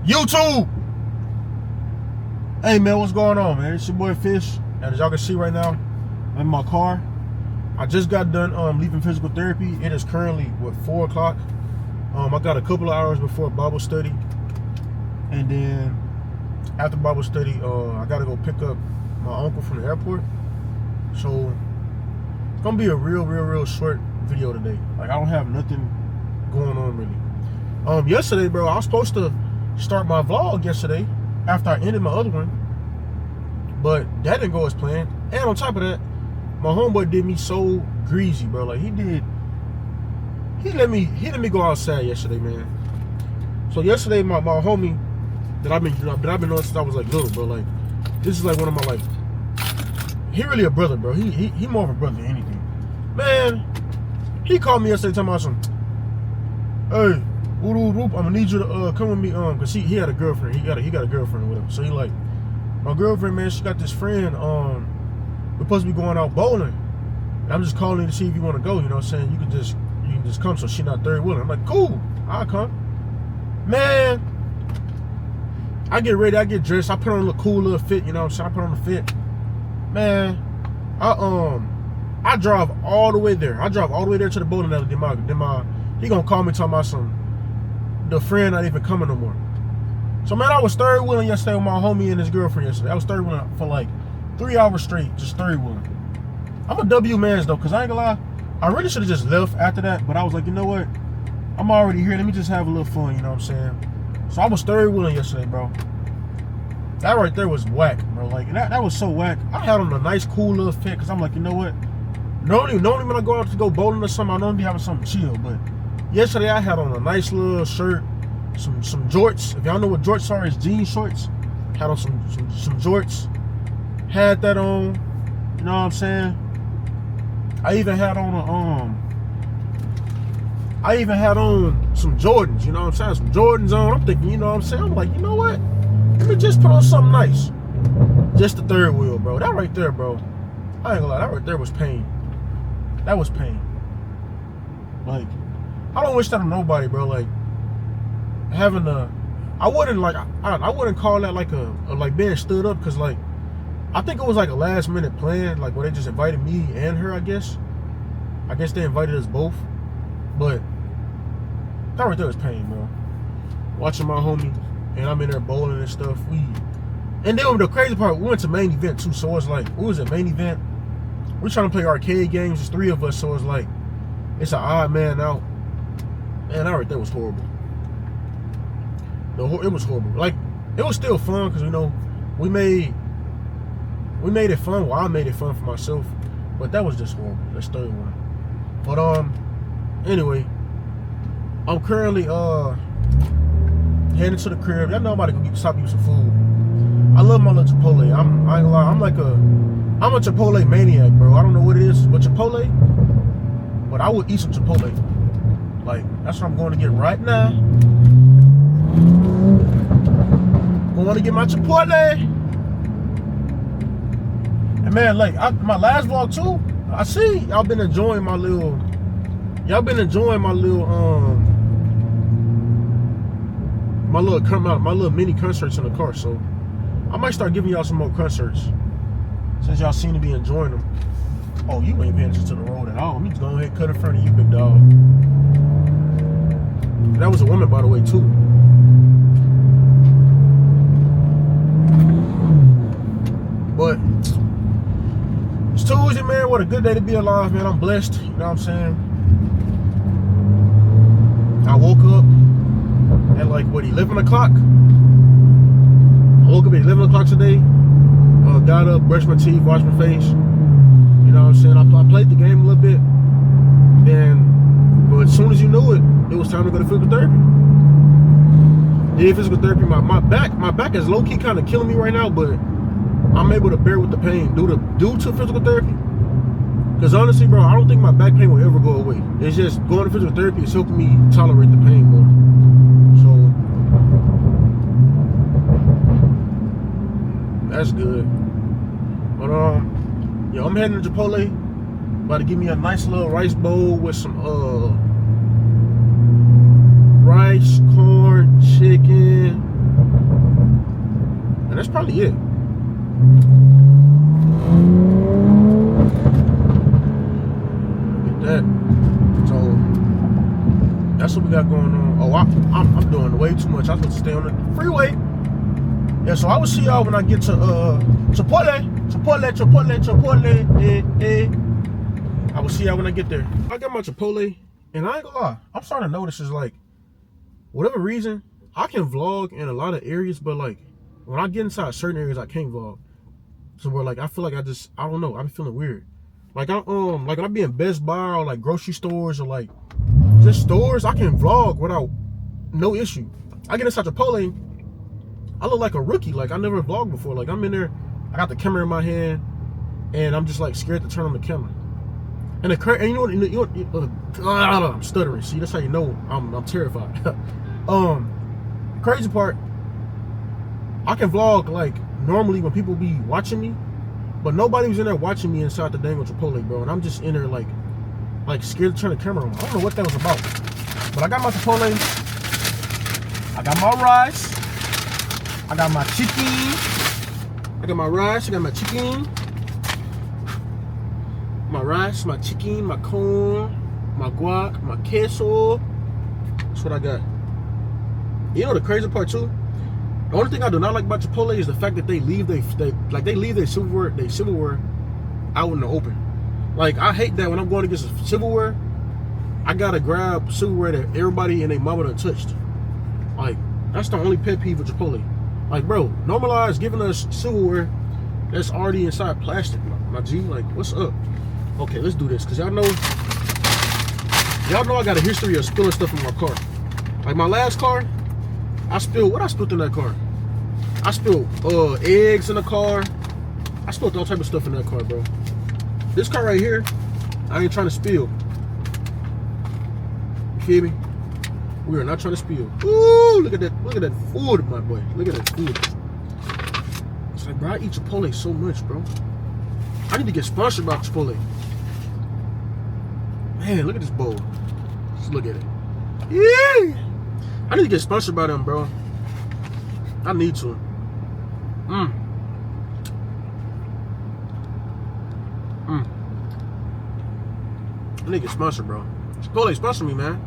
YouTube! Hey man, what's going on, man? It's your boy Fish, and as y'all can see right now, I'm in my car. I just got done leaving physical therapy. It is currently 4 o'clock. I got a couple of hours before Bible study, and then after Bible study, I gotta go pick up my uncle from the airport. So it's gonna be a real short video today. Like, I don't have nothing going on really. Yesterday, bro, I was supposed to start my vlog yesterday after I ended my other one, but that didn't go as planned. And on top of that, my homeboy did me so greasy, bro. Like, he let me go outside yesterday, man. So yesterday, my homie that I've been knowing since I was like little, bro. Like, this is like one of my, like, he really a brother, bro. He more of a brother than anything. Man, he called me yesterday talking about some, hey, I'm gonna need you to come with me, cause he had a girlfriend. He got a girlfriend or whatever. So he like, my girlfriend, man, she got this friend. We're supposed to be going out bowling. And I'm just calling to see if you want to go. You know what I'm saying? You can just come, so she not third wheeling. I'm like, cool, I'll come. Man, I get ready, I get dressed, I put on a little cool little fit. You know what I'm saying? I put on the fit. Man, I drive all the way there. I drive all the way there to the bowling alley. Then he gonna call me talking about the friend not even coming no more. So man, I was third wheeling yesterday with my homie and his girlfriend yesterday. I was third wheeling for like 3 hours straight, just third wheeling. I'm a W man's though, cause I ain't gonna lie, I really should have just left after that, but I was like, you know what? I'm already here, let me just have a little fun, you know what I'm saying? So I was third wheeling yesterday, bro. That right there was whack, bro. Like, that was so whack. I had on a nice, cool little fit, cause I'm like, you know what? Normally when I go out to go bowling or something, I don't be having something chill, but yesterday I had on a nice little shirt, some jorts. If y'all know what jorts are, it's jean shorts. Had on some jorts. Had that on, you know what I'm saying? I even had on some Jordans, you know what I'm saying? Some Jordans on. I'm thinking, you know what I'm saying? I'm like, you know what? Let me just put on something nice. Just the third wheel, bro. That right there, bro. I ain't gonna lie, that right there was pain. That was pain. Like, I don't wish that on nobody, bro. Like, having I wouldn't call that like like being stood up, cause like, I think it was like a last minute plan, like where they just invited me and her, I guess. I guess they invited us both. But that right there was pain, bro. Watching my homie, and I'm in there bowling and stuff. And then the crazy part, we went to main event too, so it's like, we was at main event. We're trying to play arcade games, there's 3 of us, so it's like, it's an odd man out. Man, that right there was horrible. It was horrible. Like, it was still fun, because, you know, we made it fun. Well, I made it fun for myself, but that was just horrible. That's third one. But anyway, I'm currently heading to the crib. Y'all know I'm about to go stop eating some food. I love my little Chipotle. I ain't gonna lie, I'm a Chipotle maniac, bro. I don't know what it is with Chipotle, but I would eat some Chipotle. Like, that's what I'm going to get right now. Going to get my Chipotle. And man, like, my last vlog too, I see y'all been enjoying my little mini concerts in the car. So I might start giving y'all some more concerts, since y'all seem to be enjoying them. Oh, you ain't paying attention to the road at all. Let me just go ahead and cut in front of you, big dog. That was a woman, by the way, too. But it's Tuesday, man. What a good day to be alive, man. I'm blessed. You know what I'm saying? I woke up at like, what, 11 o'clock? I woke up at 11 o'clock today. Got up, brushed my teeth, washed my face. You know what I'm saying? I played the game a little bit. But as soon as you knew it, it was time to go to physical therapy. Did physical therapy. My back is low-key kind of killing me right now, but I'm able to bear with the pain due to physical therapy. Because honestly, bro, I don't think my back pain will ever go away. It's just going to physical therapy is helping me tolerate the pain more. So that's good. But yeah, I'm heading to Chipotle. About to give me a nice little rice bowl with some rice, corn, chicken, probably it. Get that. So that's what we got going on. Oh, I'm doing way too much. I'm supposed to stay on the freeway. Yeah, so I will see y'all when I get to Chipotle. I will see y'all when I get there. I got my Chipotle, and I ain't gonna lie, I'm starting to notice is like, whatever reason, I can vlog in a lot of areas, but like when I get inside certain areas, I can't vlog. So where like I feel like I don't know, I'm feeling weird. Like like when I be in Best Buy or like grocery stores or like just stores, I can vlog without no issue. I get inside Chipotle, I look like a rookie. Like I never vlogged before. Like I'm in there, I got the camera in my hand, and I'm just like scared to turn on the camera. And you know what? I'm stuttering. See, that's how you know I'm terrified. Crazy part, I can vlog like normally when people be watching me, but nobody was in there watching me inside the dang Chipotle, bro. And I'm just in there like scared to turn the camera on. I don't know what that was about. But I got my Chipotle. I got my rice. I got my chicken. I got my rice. I got my chicken. My rice, my chicken, my corn, my guac, my queso. That's what I got. You know the crazy part too? The only thing I do not like about Chipotle is the fact that they leave their silverware out in the open. Like I hate that when I'm going to get some silverware, I gotta grab silverware that everybody and their mama done touched. Like that's the only pet peeve with Chipotle. Like bro, normalize giving us silverware that's already inside plastic. My G, like what's up? Okay, let's do this, cause y'all know I got a history of spilling stuff in my car. Like my last car, I spilled in that car. I spilled eggs in the car. I spilled all type of stuff in that car, bro. This car right here, I ain't trying to spill. You feel me? We are not trying to spill. Ooh, look at that food, my boy. Look at that food. It's like, bro, I eat Chipotle so much, bro. I need to get sponsored by Chipotle. Man, look at this bowl. Just look at it. Yeah. I need to get sponsored by them, bro. I need to. I need to get sponsored, bro. Chipotle, sponsor me, man.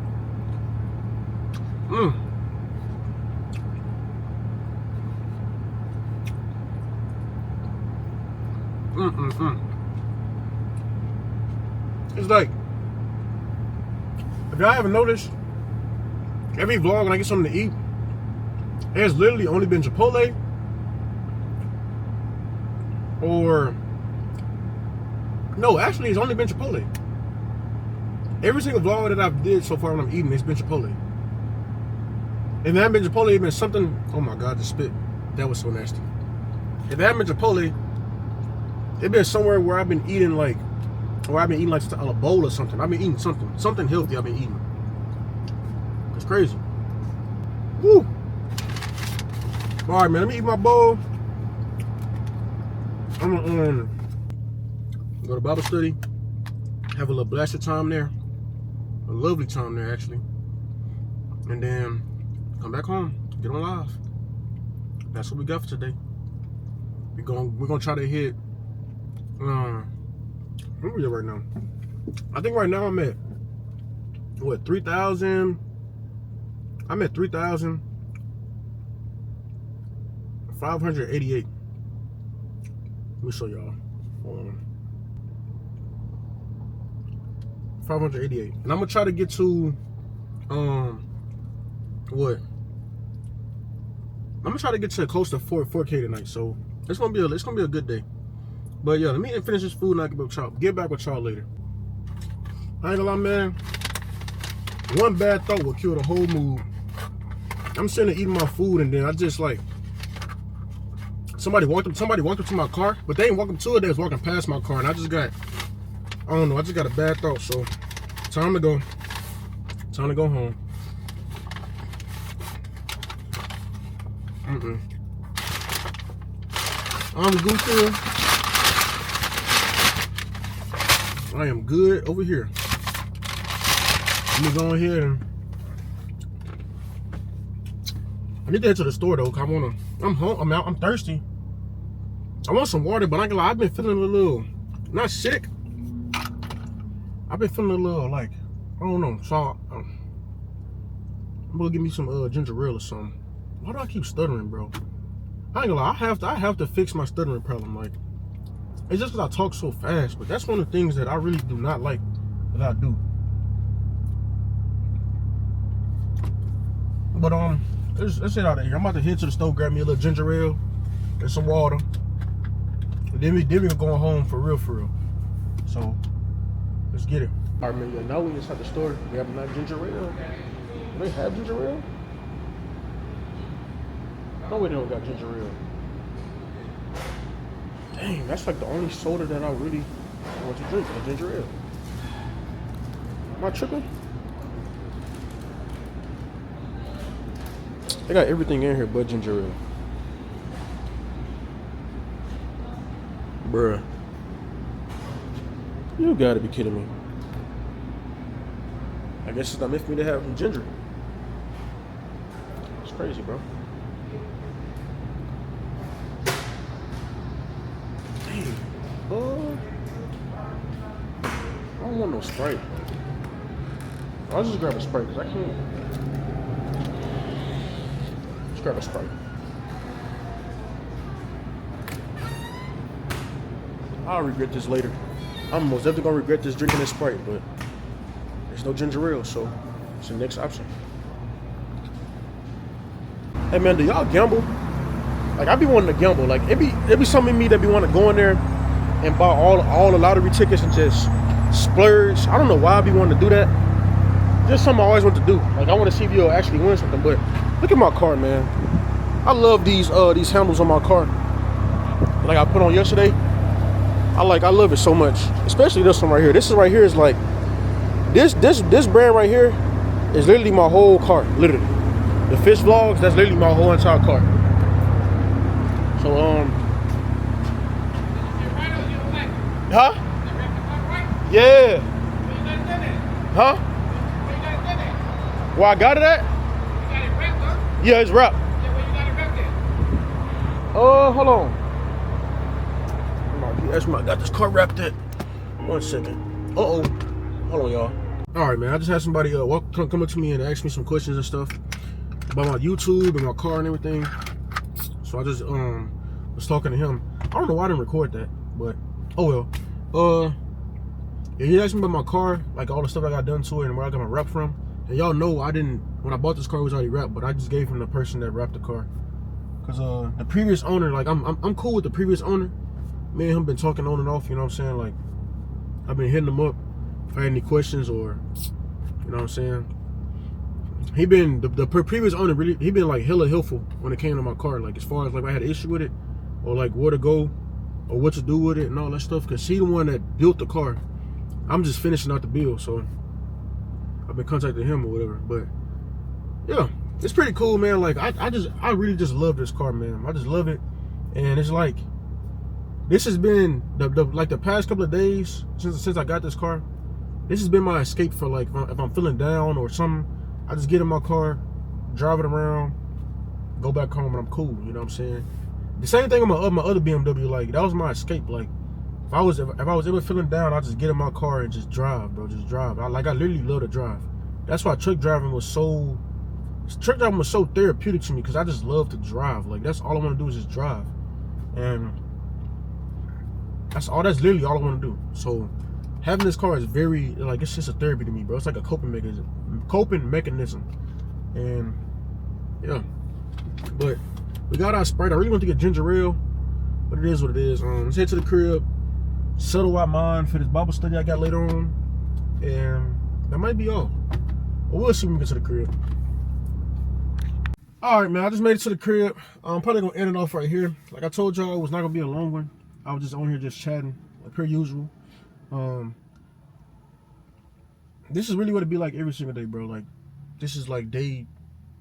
It's like, if y'all haven't noticed, every vlog when I get something to eat, it has literally only been Chipotle or no, actually it's only been Chipotle. Every single vlog that I've did so far when I'm eating, it's been Chipotle. If it hadn't been Chipotle, it's been something. Oh my God, the spit. That was so nasty. If it hadn't been Chipotle, it's been somewhere where I've been eating like, or I've been eating like a bowl or something. I've been eating something healthy. I've been eating. It's crazy. Woo. All right, man. Let me eat my bowl. I'm gonna go to Bible study. Have a little blaster time there. A lovely time there, actually. And then come back home. Get on live. That's what we got for today. We're gonna try to hit. Where we at right now? I think right now I'm at what, 3,000? I'm at 3,588. Let me show y'all. 588, and I'm gonna try to get to what? I'm gonna try to get to close to 4K tonight. So it's gonna be a good day. But yeah, let me finish this food and I can get back with y'all later. I ain't gonna lie, man. One bad thought will kill the whole mood. I'm sitting there eating my food and then I just like somebody walked up to my car, but they ain't walking to it, they was walking past my car, and I just got a bad thought. So time to go home. I'm good. I am good over here. Let me go ahead and I need to head to the store though, cause I'm home. I'm out. I'm thirsty. I want some water, but I ain't gonna lie, I've been feeling a little, not sick. I've been feeling a little like, I don't know. So I'm gonna give me some ginger ale or something. Why do I keep stuttering, bro? I ain't gonna lie, I have to fix my stuttering problem. Like, it's just because I talk so fast, but that's one of the things that I really do not like that I do. But let's get out of here. I'm about to head to the store, grab me a little ginger ale and some water. And then we're going home for real. So let's get it. All right, man. Yeah, now we inside the store. We have that ginger ale. Do they have ginger ale? No way they don't got ginger ale. Dang, that's like the only soda that I really want to drink, the ginger ale. Am I tripping? They got everything in here but ginger ale. Bruh. You gotta be kidding me. I guess it's not meant for me to have ginger. It's crazy, bro. Dang. I don't want no Sprite. I'll just grab a Sprite because I can't. Just grab a Sprite. I'll regret this later. I'm most definitely gonna regret this drinking this Sprite, but there's no ginger ale, so it's the next option. Hey man, do y'all gamble? Like, I be wanting to gamble. Like, it be something in me that be wanting to go in there and buy all the lottery tickets and just splurge. I don't know why I be wanting to do that. Just something I always want to do. Like, I want to see if you'll actually win something. But look at my car, man. I love these handles on my car. Like I put on yesterday. I love it so much. Especially this one right here. This right here is like this brand right here is literally my whole car. Literally. The Fish Vlogs, that's literally my whole entire car. So huh? Yeah. Huh? Where I got it at? Yeah, it's wrapped. Hold on. That's where I got this car wrapped at. 1 second. Hold on, y'all. All right, man. I just had somebody come up to me and ask me some questions and stuff about my YouTube and my car and everything. So I just was talking to him. I don't know why I didn't record that, but oh well. Yeah, he asked me about my car, like all the stuff I got done to it and where I got my wrap from. And y'all know when I bought this car, it was already wrapped, but I just gave him the person that wrapped the car. Cause the previous owner, like I'm cool with the previous owner. Me and him been talking on and off, you know what I'm saying? Like, I've been hitting him up if I had any questions or, you know what I'm saying? He been, the previous owner, really, he been like hella helpful when it came to my car. Like, as far as like I had an issue with it, or like where to go, or what to do with it and all that stuff. Cause he the one that built the car. I'm just finishing out the build, so I've been contacting him or whatever. But yeah, it's pretty cool, man. Like I really just love this car, man. I just love it. And it's like, this has been the past couple of days since I got this car. This has been my escape for like if I'm feeling down or something. I just get in my car, drive it around, go back home, and I'm cool. You know what I'm saying? The same thing with my other BMW. Like, that was my escape. Like, if I was ever feeling down, I just get in my car and just drive, bro. Just drive. I literally love to drive. That's why truck driving was so therapeutic to me, because I just love to drive. Like, that's all I want to do is just drive, and that's literally all I want to do. So having this car is very, like, it's just a therapy to me, bro. It's like a coping mechanism. And yeah, but we got our Sprite. I really want to get ginger ale, but it is what it is. Let's head to the crib, settle our mind for this Bible study I got later on, and that might be all. But we'll see when we get to the crib. All right, man, I just made it to the crib. I'm probably gonna end it off right here. Like I told y'all, it was not gonna be a long one. I was just on here just chatting, like per usual. This is really what it be like every single day, bro. Like, this is like day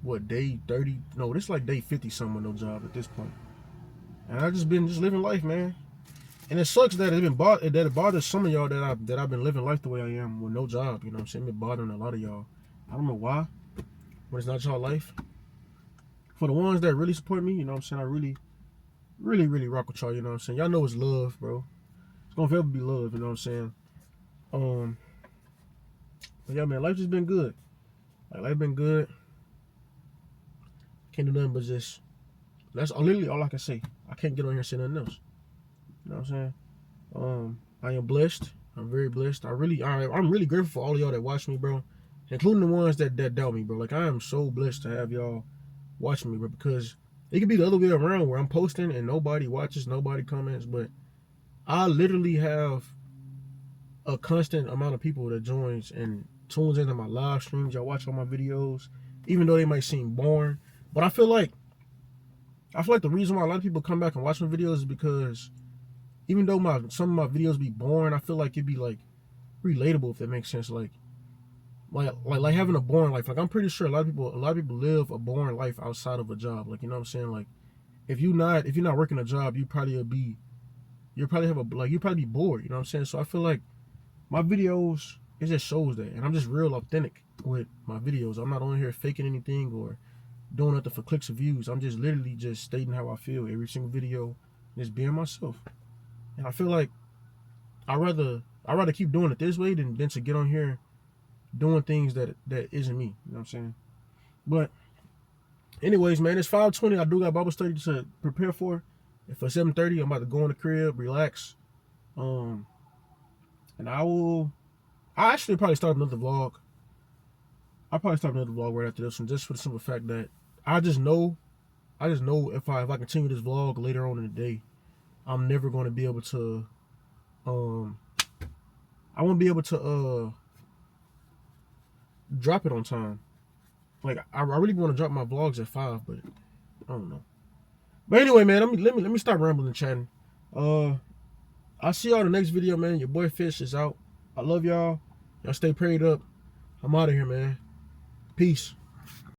30? No, this is like day 50 something with no job at this point. And I just been living life, man. And it sucks that it bothers some of y'all that I've been living life the way I am with no job. You know what I'm saying? It bothering a lot of y'all. I don't know why, but it's not y'all life. For the ones that really support me, you know what I'm saying? I really really, really rock with y'all, you know what I'm saying? Y'all know it's love, bro. It's gonna forever be love, you know what I'm saying? But yeah, man, life just been good. Like, life been good. Can't do nothing but just, that's literally all I can say. I can't get on here and say nothing else. You know what I'm saying? I am blessed. I'm very blessed. I'm really grateful for all of y'all that watch me, bro. Including the ones that doubt me, bro. Like, I am so blessed to have y'all watching me, bro, because it could be the other way around where I'm posting and nobody watches, nobody comments, but I literally have a constant amount of people that joins and tunes into my live streams. Y'all watch all my videos, even though they might seem boring. But I feel like the reason why a lot of people come back and watch my videos is because even though some of my videos be boring, I feel like it'd be like relatable, if that makes sense. Like having a boring life. Like, I'm pretty sure a lot of people live a boring life outside of a job. Like, you know what I'm saying? Like, if you're not working a job, you'll probably be bored. You know what I'm saying? So I feel like my videos, it just shows that, and I'm just real authentic with my videos. I'm not on here faking anything or doing nothing for clicks or views. I'm just literally just stating how I feel every single video, just being myself. And I feel like I'd rather keep doing it this way than to get on here doing things that isn't me. You know what I'm saying? But anyways, man, it's 5:20. I do got Bible study to prepare for. And for 7:30, I'm about to go in the crib, relax. And I actually probably start another vlog. I'll probably start another vlog right after this one, just for the simple fact that I just know if I continue this vlog later on in the day, I'm never going to be able to I won't be able to drop it on time. Like, I really want to drop my vlogs at 5, but I don't know. But anyway, man, let me stop rambling and chatting. I'll see y'all in the next video, man. Your boy Fish is out. I love y'all. Y'all stay prayed up. I'm out of here, man. Peace.